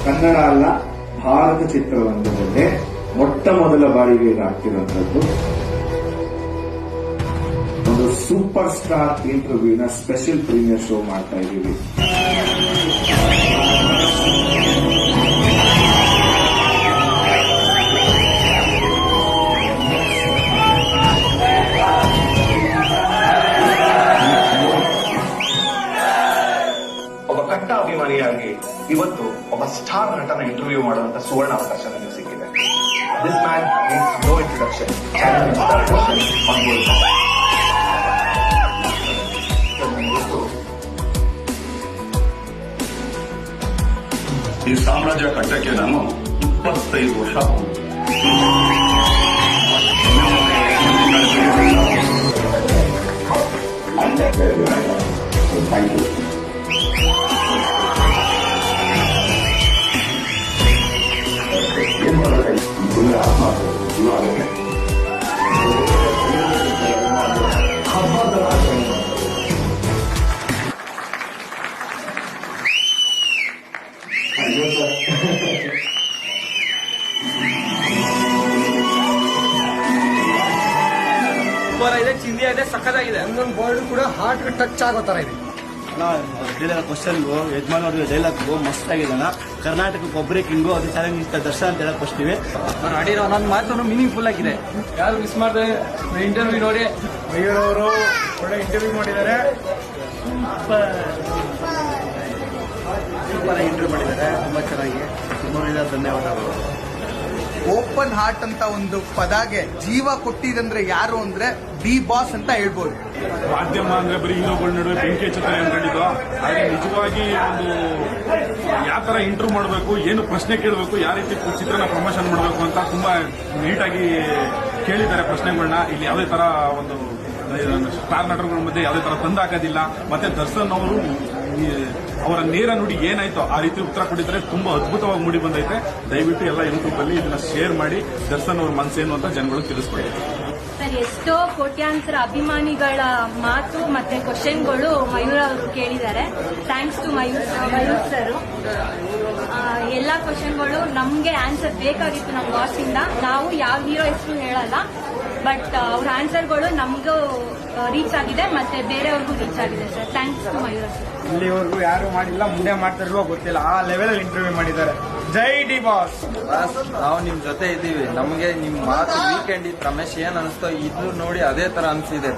ಕನ್ನಡ ಅಲ್ಲ ಭಾರತ ಚಿತ್ರರಂಗದಲ್ಲೇ ಮೊಟ್ಟ ಮೊದಲ ಬಾರಿಗೆ ಆಗ್ತಿರುವಂತದ್ದು ಒಂದು ಸೂಪರ್ ಸ್ಟಾರ್ ಇಂಟರ್ವ್ಯೂನ ಸ್ಪೆಷಲ್ ಪ್ರೀಮಿಯರ್ ಶೋ ಮಾಡ್ತಾ ಇದ್ದೀವಿ. ಒಬ್ಬ ಕಟ್ಟ ಅಭಿಮಾನಿಯಾಗಿ ಇವತ್ತು ಒಬ್ಬ ಸ್ಟಾರ್ ನಟನ ಇಂಟರ್ವ್ಯೂ ಮಾಡುವಂತ ಸುವರ್ಣ ಅವಕಾಶ ನನಗೆ ಸಿಕ್ಕಿದೆ. This man needs no introduction. ಈ ಸಾಮ್ರಾಜ್ಯ ಕಟ್ಟಕ್ಕೆ ನಾನು 25 ವರ್ಷ ಥ್ಯಾಂಕ್ ಯು. ಇದೆ, ಚಿಂದಿ ಇದೆ, ಸಕ್ಕತ್ತಾಗಿದೆ. ಒಂದೊಂದು ವರ್ಡ್ ಕೂಡ ಹಾರ್ಟ್ ಟಚ್ ಆಗೋ ತರ ಇದೆ. ಕ್ವಶನ್ಗು ಯಜಮಾನ್ ಅವ್ರಿಗೆ ಡೈಲಾಗ್ಗು ಮಸ್ತ್ ಆಗಿದ್ದಾನ. ಕರ್ನಾಟಕಕ್ಕೆ ಒಬ್ಬರೇ ಕಿಂಗು, ಅದು ಚೆನ್ನಾಗಿ ಇಷ್ಟ ದರ್ಶನ ಅಂತ ಹೇಳಕ್ ಬರ್ತೀವಿ. ಅವ್ರು ಆಡಿರೋ ಒಂದೊಂದು ಮಾತು ಮೀನಿಂಗ್ಫುಲ್ ಆಗಿದೆ. ಯಾರು ಮಿಸ್ ಮಾಡಿದ್ರೆ ಇಂಟರ್ವ್ಯೂ ನೋಡಿ. ಮಯೂರವರು ಒಳ್ಳೆ ಇಂಟರ್ವ್ಯೂ ಮಾಡಿದ್ದಾರೆ. ಸೂಪರ್ ಇಂಟರ್ವ್ಯೂ ಮಾಡಿದ್ದಾರೆ, ತುಂಬಾ ಚೆನ್ನಾಗಿ. ತುಂಬಾ ಧನ್ಯವಾದಗಳು. ಓಪನ್ ಹಾರ್ಟ್ ಅಂತ ಒಂದು ಪದಾಗೆ ಜೀವ ಕೊಟ್ಟಿದಂದ್ರೆ ಯಾರು ಅಂದ್ರೆ ಡಿ ಬಾಸ್ ಅಂತ ಹೇಳ್ಬೋದು. ಮಾಧ್ಯಮ ಅಂದ್ರೆ ಬರೀ ಹೀರೋಗಳ ನಡುವೆ ಬೆಂಕಿ ಹಚ್ಚುತ್ತಾರೆ ಅನ್ಕೊಂಡಿದ್ದು, ಆದ್ರೆ ನಿಜವಾಗಿ ಒಂದು ಯಾವ ತರ ಇಂಟರ್ವ್ಯೂ ಮಾಡಬೇಕು, ಏನು ಪ್ರಶ್ನೆ ಕೇಳಬೇಕು, ಯಾವ ರೀತಿ ಚಿತ್ರನ ಪ್ರಮೋಷನ್ ಮಾಡಬೇಕು ಅಂತ ತುಂಬಾ ನೀಟಾಗಿ ಕೇಳಿದ್ದಾರೆ ಪ್ರಶ್ನೆಗಳನ್ನ. ಇಲ್ಲಿ ಯಾವುದೇ ತರ ಒಂದು ಸ್ಟಾರ್ ನಟರುಗಳ ಮಧ್ಯೆ ಯಾವುದೇ ತರ ತಂದಾಕೋದಿಲ್ಲ. ಮತ್ತೆ ದರ್ಶನ್ ಅವರು ಅವರ ನೇರ ನುಡಿ ಏನಾಯ್ತೋ ಆ ರೀತಿ ಉತ್ತರ ಕೊಟ್ಟಿದ್ರೆ ತುಂಬಾ ಅದ್ಭುತವಾಗಿ ಮೂಡಿ ಬಂದೈತೆ. ದಯವಿಟ್ಟು ಎಲ್ಲ ಯೂಟ್ಯೂಬ್ ಅಲ್ಲಿ ಇದನ್ನ ಶೇರ್ ಮಾಡಿ ದರ್ಶನ್ ಅವ್ರ ಮನಸ್ಸೇನು ಅಂತ ಜನಗಳು ತಿಳಿಸ್ಕೊಡಿ. ಸರ್, ಎಷ್ಟೋ ಕೋಟ್ಯಾಂತರ ಅಭಿಮಾನಿಗಳ ಮಾತು ಮತ್ತೆ ಕ್ವಶನ್ಗಳು ಮಯೂರ್ ಅವರು ಕೇಳಿದ್ದಾರೆ. Thanks to Mayur sir. ಎಲ್ಲ ಕ್ವಶನ್ಗಳು ನಮ್ಗೆ ಆನ್ಸರ್ ಬೇಕಾಗಿತ್ತು ನಮ್ಮ ಬಾಸ್ ಇಂದ. ನಾವು ಯಾವ ಹೀರೋ ಹೆಸರು ಹೇಳಲ್ಲ, ಬಟ್ ಅವ್ರ ಆನ್ಸರ್ಗಳು ನಮಗೂ ರೀಚ್ ಆಗಿದೆ ಮತ್ತೆ ಬೇರೆಯವ್ರಿಗೂ ರೀಚ್ ಆಗಿದೆ sir. Thanks to Mayur sir. ಇಲ್ಲಿವರೆಗೂ ಯಾರು ಮಾಡಿಲ್ಲ, ಮುಂದೆ ಮಾಡ್ತಾರೋ ಗೊತ್ತಿಲ್ಲ, ಆ ಲೆವೆಲ್ ಇಂಟರ್ವ್ಯೂ ಮಾಡಿದ್ದಾರೆ. ಜೈ ಡಿ ಬಾಸ್. ನಾವು ನಿಮ್ ಜೊತೆ ಇದ್ದೀವಿ. ನಮಗೆ ನಿಮ್ ಮಾತು ವೀಕೆಂಡ್ ಇತ್ತು ರಮೇಶ್ ಏನ್ ಅನಿಸ್ತೋ ಇದು ನೋಡಿ ಅದೇ ತರ ಅನ್ಸಿದೆ.